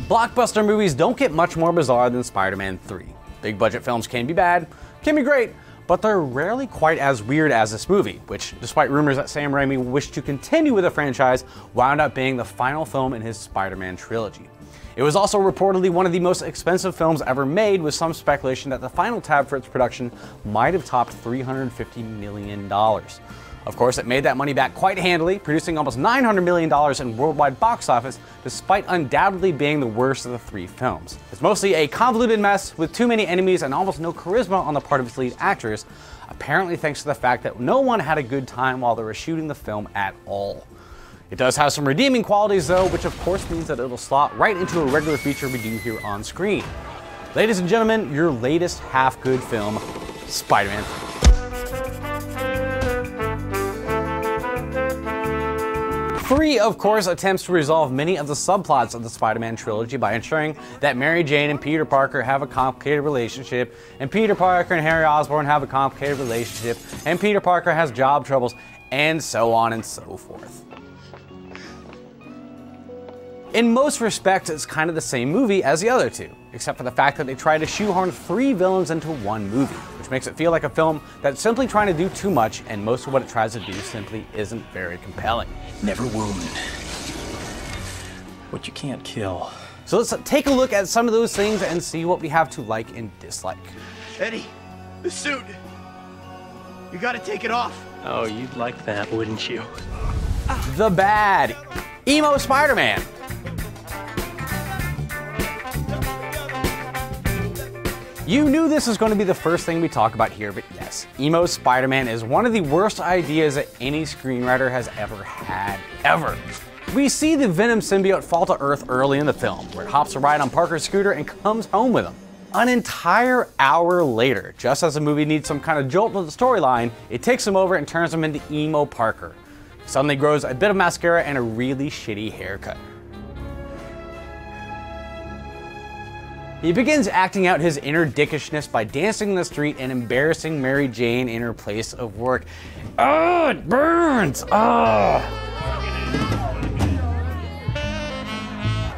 Blockbuster movies don't get much more bizarre than Spider-Man 3. Big budget films can be bad, can be great, but they're rarely quite as weird as this movie, which, despite rumors that Sam Raimi wished to continue with the franchise, wound up being the final film in his Spider-Man trilogy. It was also reportedly one of the most expensive films ever made, with some speculation that the final tab for its production might have topped $350 million. Of course, it made that money back quite handily, producing almost $900 million in worldwide box office, despite undoubtedly being the worst of the three films. It's mostly a convoluted mess with too many enemies and almost no charisma on the part of its lead actors, apparently thanks to the fact that no one had a good time while they were shooting the film at all. It does have some redeeming qualities though, which of course means that it'll slot right into a regular feature we do here on screen. Ladies and gentlemen, your latest half-good film, Spider-Man 3. 3, of course, attempts to resolve many of the subplots of the Spider-Man trilogy by ensuring that Mary Jane and Peter Parker have a complicated relationship, and Peter Parker and Harry Osborn have a complicated relationship, and Peter Parker has job troubles, and so on and so forth. In most respects, it's kind of the same movie as the other two, except for the fact that they try to shoehorn 3 villains into one movie, which makes it feel like a film that's simply trying to do too much, and most of what it tries to do simply isn't very compelling. Never wound what you can't kill. So let's take a look at some of those things and see what we have to like and dislike. Eddie, the suit. You gotta take it off. Oh, you'd like that, wouldn't you? The bad. Emo Spider-Man. You knew this was going to be the first thing we talk about here, but yes, Emo Spider-Man is one of the worst ideas that any screenwriter has ever had, ever. We see the Venom symbiote fall to Earth early in the film, where it hops a ride on Parker's scooter and comes home with him. An entire hour later, just as the movie needs some kind of jolt to the storyline, it takes him over and turns him into Emo Parker. He suddenly grows a bit of mascara and a really shitty haircut. He begins acting out his inner dickishness by dancing in the street and embarrassing Mary Jane in her place of work. Oh, it burns! Oh!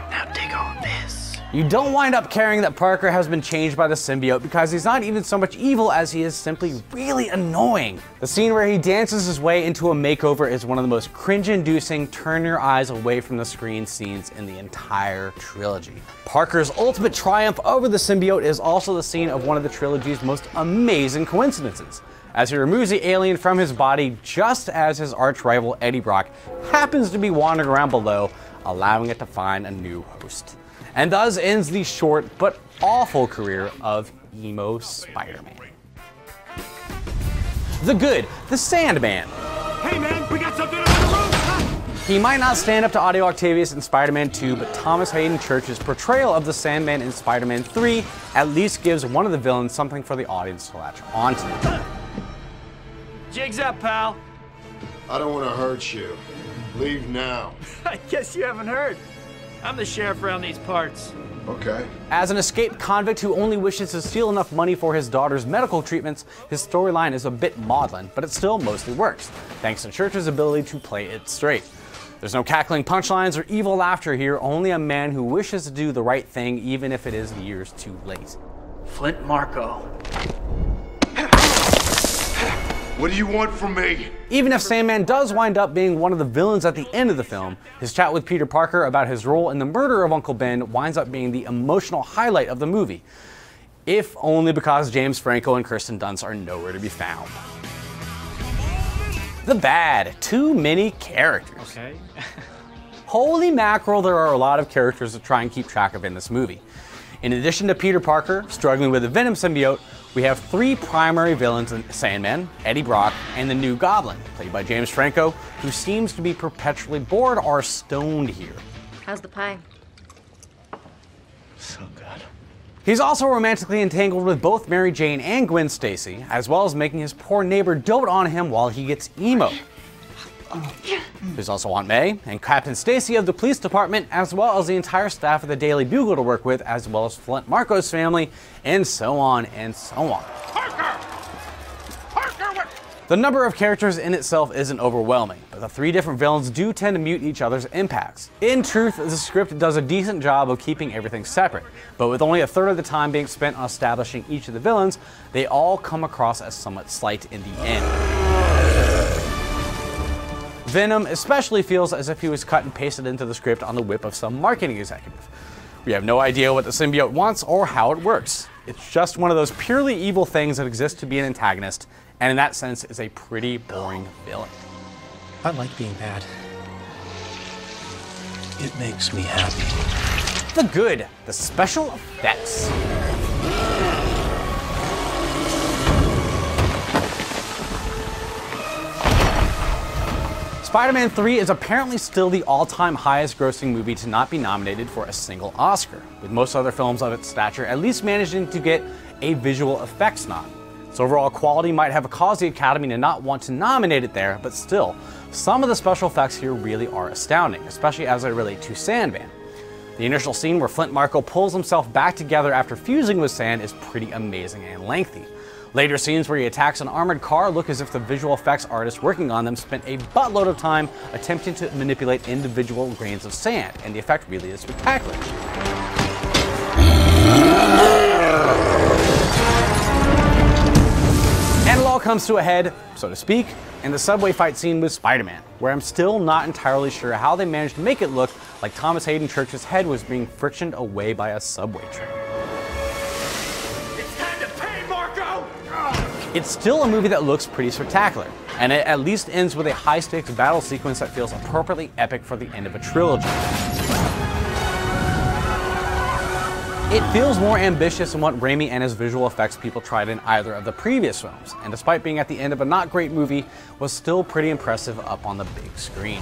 Now dig on this. You don't wind up caring that Parker has been changed by the symbiote because he's not even so much evil as he is simply really annoying. The scene where he dances his way into a makeover is one of the most cringe-inducing, turn your eyes away from the screen scenes in the entire trilogy. Parker's ultimate triumph over the symbiote is also the scene of one of the trilogy's most amazing coincidences, as he removes the alien from his body just as his arch-rival Eddie Brock happens to be wandering around below, allowing it to find a new host. And thus ends the short but awful career of Emo Spider-Man. The good, the Sandman. Hey man, we got something on the roof! He might not stand up to Audio Octavius in Spider-Man 2, but Thomas Hayden Church's portrayal of the Sandman in Spider-Man 3 at least gives one of the villains something for the audience to latch onto. Jig's up, pal. I don't want to hurt you. Leave now. I guess you haven't heard. I'm the sheriff around these parts. Okay. As an escaped convict who only wishes to steal enough money for his daughter's medical treatments, his storyline is a bit maudlin, but it still mostly works, thanks to Church's ability to play it straight. There's no cackling punchlines or evil laughter here, only a man who wishes to do the right thing even if it is years too late. Flint Marko. What do you want from me? Even if Sandman does wind up being one of the villains at the end of the film, his chat with Peter Parker about his role in the murder of Uncle Ben winds up being the emotional highlight of the movie, if only because James Franco and Kirsten Dunst are nowhere to be found. The bad, too many characters. Okay. Holy mackerel, there are a lot of characters to try and keep track of in this movie. In addition to Peter Parker struggling with the Venom symbiote, we have 3 primary villains in Sandman, Eddie Brock, and the New Goblin, played by James Franco, who seems to be perpetually bored or stoned here. How's the pie? So good. He's also romantically entangled with both Mary Jane and Gwen Stacy, as well as making his poor neighbor dote on him while he gets emo. There's also Aunt May and Captain Stacy of the police department, as well as the entire staff of the Daily Bugle to work with, as well as Flint Marko's family, and so on and so on. Parker! Parker, The number of characters in itself isn't overwhelming, but the 3 different villains do tend to mute each other's impacts. In truth, the script does a decent job of keeping everything separate, but with only a third of the time being spent on establishing each of the villains, they all come across as somewhat slight in the end. Venom especially feels as if he was cut and pasted into the script on the whip of some marketing executive. We have no idea what the symbiote wants or how it works. It's just one of those purely evil things that exist to be an antagonist, and in that sense is a pretty boring villain. I like being bad. It makes me happy. The good, the special effects. Spider-Man 3 is apparently still the all-time highest grossing movie to not be nominated for a single Oscar, with most other films of its stature at least managing to get a visual effects nod. Its overall quality might have caused the Academy to not want to nominate it there, but still, some of the special effects here really are astounding, especially as they relate to Sandman. The initial scene where Flint Marko pulls himself back together after fusing with sand is pretty amazing and lengthy. Later scenes where he attacks an armored car look as if the visual effects artist working on them spent a buttload of time attempting to manipulate individual grains of sand, and the effect really is spectacular. And it all comes to a head, so to speak, in the subway fight scene with Spider-Man, where I'm still not entirely sure how they managed to make it look like Thomas Hayden Church's head was being frictioned away by a subway train. It's still a movie that looks pretty spectacular, and it at least ends with a high-stakes battle sequence that feels appropriately epic for the end of a trilogy. It feels more ambitious than what Raimi and his visual effects people tried in either of the previous films, and despite being at the end of a not great movie, was still pretty impressive up on the big screen.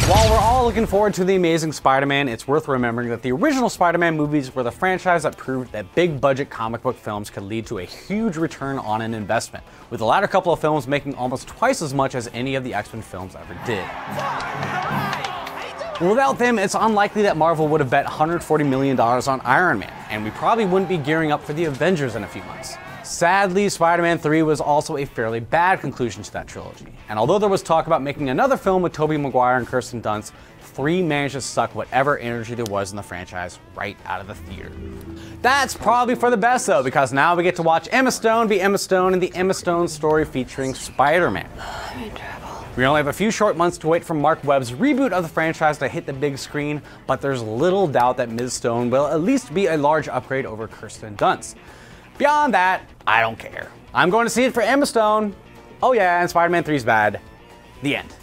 While we're all looking forward to The Amazing Spider-Man, it's worth remembering that the original Spider-Man movies were the franchise that proved that big-budget comic book films could lead to a huge return on an investment, with the latter couple of films making almost twice as much as any of the X-Men films ever did. Without them, it's unlikely that Marvel would have bet $140 million on Iron Man, and we probably wouldn't be gearing up for the Avengers in a few months. Sadly, Spider-Man 3 was also a fairly bad conclusion to that trilogy, and although there was talk about making another film with Tobey Maguire and Kirsten Dunst, 3 managed to suck whatever energy there was in the franchise right out of the theater. That's probably for the best though, because now we get to watch Emma Stone be Emma Stone in the Emma Stone story featuring Spider-Man. I'm in trouble. We only have a few short months to wait for Mark Webb's reboot of the franchise to hit the big screen, but there's little doubt that Ms. Stone will at least be a large upgrade over Kirsten Dunst. Beyond that, I don't care. I'm going to see it for Emma Stone. Oh yeah, and Spider-Man 3's bad. The end.